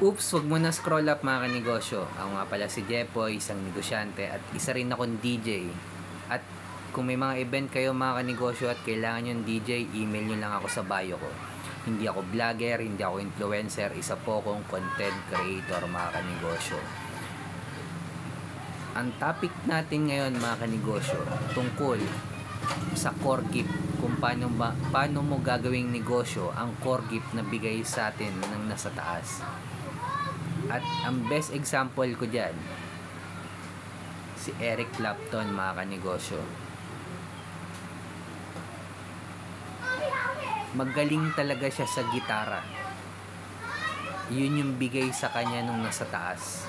Oops, wag mo na scroll up mga kanegosyo. Ako nga pala si Jepoy, isang negosyante at isa rin akong DJ. At kung may mga event kayo mga kanegosyo at kailangan yung DJ, email nyo lang ako sa bio ko. Hindi ako vlogger, hindi ako influencer, isa po akong content creator mga kanegosyo. Ang topic natin ngayon mga kanegosyo tungkol sa core gift, kung paano mo gagawing negosyo ang core gift na bigay sa atin ng nasa taas. At ang best example ko dyan, si Eric Clapton mga kanegosyo. Magaling talaga siya sa gitara. Yun yung bigay sa kanya nung nasa taas.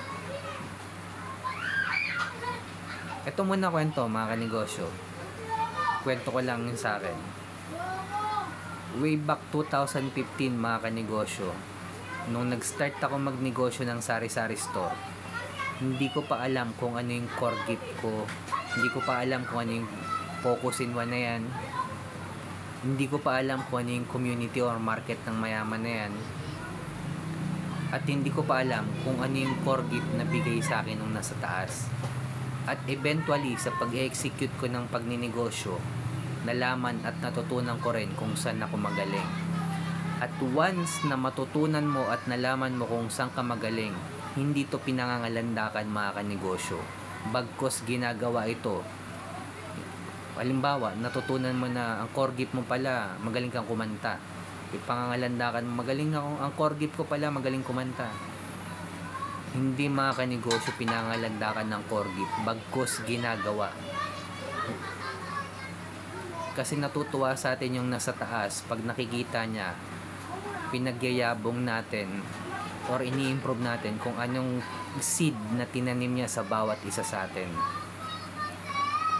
Ito muna kwento mga kanegosyo. Kwento ko lang yun sa akin. Way back 2015 mga kanegosyo, nung nag-start ako magnegosyo ng sari-sari store, hindi ko pa alam kung ano yung core gift ko. Hindi ko pa alam kung ano yung focus in one na yan. Hindi ko pa alam kung ano yung community or market ng mayaman na yan. At hindi ko pa alam kung ano yung core gift na bigay sa akin nung nasa taas. At eventually, sa pag-execute ko ng pagninegosyo, nalaman at natutunan ko rin kung saan ako magaling. At once na matutunan mo at nalaman mo kung saan ka magaling, hindi to pinangangalandakan mga kanegosyo. Bagkos ginagawa ito. Halimbawa, natutunan mo na ang core gift mo pala, magaling kang kumanta. Ipangangalandakan mo, magaling ako, ang core gift ko pala, magaling kumanta. Hindi mga kanegosyo pinangalandakan ng core gift, bagkos ginagawa. Kasi natutuwa sa atin yung nasa taas, pag nakikita niya, pinagyayabong natin or ini-improve natin kung anong seed na tinanim niya sa bawat isa sa atin.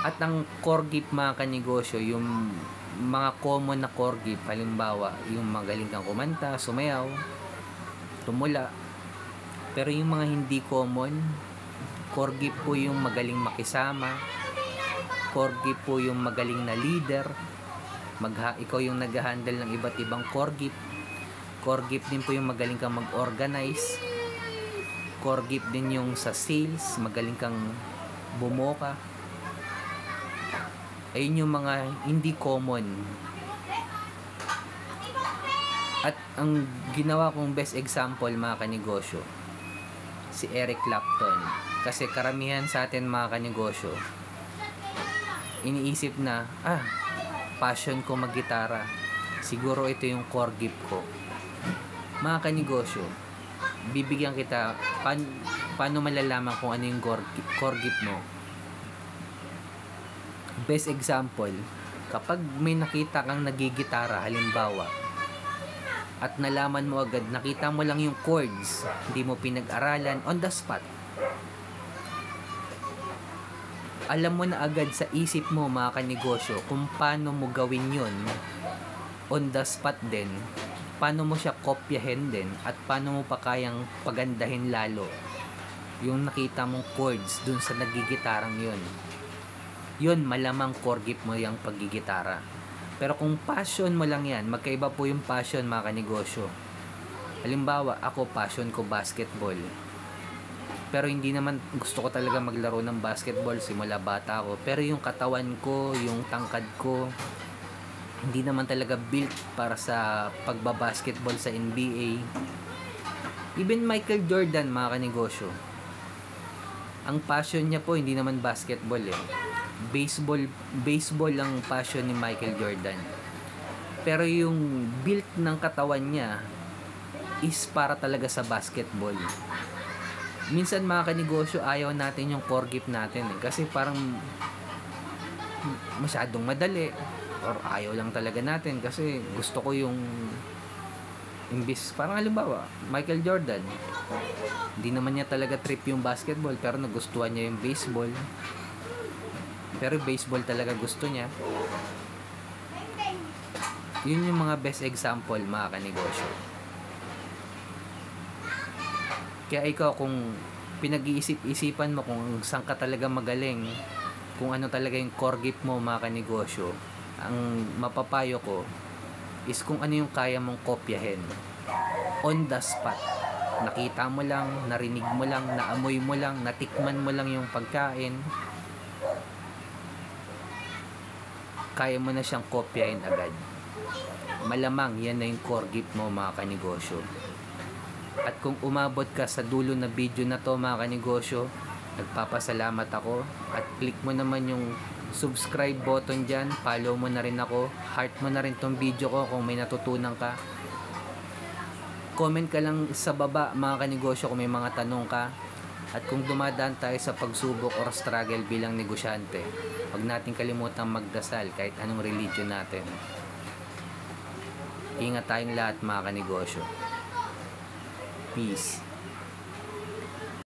At ang core gift mga kanegosyo, yung mga common na core gift, halimbawa, yung magaling kang kumanta, sumayaw, tumula. Pero yung mga hindi common, core gift po yung magaling makisama, core gift po yung magaling na leader, ikaw yung nag-handle ng iba't ibang core gift. Core gift din po yung magaling kang mag-organize. Core gift din yung sa sales, magaling kang bumoka. Ayun yung mga hindi common. At ang ginawa kong best example mga kanegosyo, si Eric Clapton. Kasi karamihan sa atin mga kanegosyo, iniisip na, passion ko maggitara. Siguro ito yung core gift ko. Mga kanegosyo, bibigyan kita, paano malalaman kung ano yung core gift mo? Best example, kapag may nakita kang nagigitara, halimbawa, at nalaman mo agad, nakita mo lang yung chords, hindi mo pinag-aralan, on the spot. Alam mo na agad sa isip mo mga kanegosyo kung paano mo gawin yun on the spot din, paano mo siya kopyahin din, at paano mo pa kayang pagandahin lalo yung nakita mong chords dun sa nagigitarang yun. Yun, malamang core gift mo yung paggigitara. Pero kung passion mo lang yan, magkaiba po yung passion mga kanegosyo. Halimbawa, ako passion ko basketball. Pero hindi naman gusto ko talaga maglaro ng basketball simula bata ako. Pero yung katawan ko, yung tangkad ko, hindi naman talaga built para sa pagbabasketball sa NBA. Even Michael Jordan mga kanegosyo, ang passion niya po hindi naman basketball baseball ang passion ni Michael Jordan. Pero yung built ng katawan niya is para talaga sa basketball. Minsan mga kanegosyo, ayaw natin yung core gift natin kasi parang masyadong madali, or ayaw lang talaga natin kasi gusto ko yung imbis, parang halimbawa Michael Jordan, hindi naman niya talaga trip yung basketball pero nagustuhan niya yung baseball. Pero baseball talaga gusto niya. Yun yung mga best example mga kanegosyo. Kaya ikaw, kung pinag-iisip-isipan mo kung saan ka talaga magaling, kung ano talaga yung core gift mo mga kanegosyo, ang mapapayo ko is kung ano yung kaya mong kopyahin on the spot. nakita mo lang, narinig mo lang, naamoy mo lang, natikman mo lang yung pagkain, kaya mo na siyang kopyahin agad. Malamang yan na yung core gift mo mga kanegosyo. At kung umabot ka sa dulo na video na to mga kanegosyo, nagpapasalamat ako. At click mo naman yung subscribe button dyan, follow mo na rin ako, heart mo na rin tong video ko kung may natutunan ka. Comment ka lang sa baba mga kanegosyo kung may mga tanong ka. At kung dumadaan tayo sa pagsubok or struggle bilang negosyante, huwag natin kalimutang magdasal kahit anong religion natin. Ingat tayong lahat mga kanegosyo. Peace.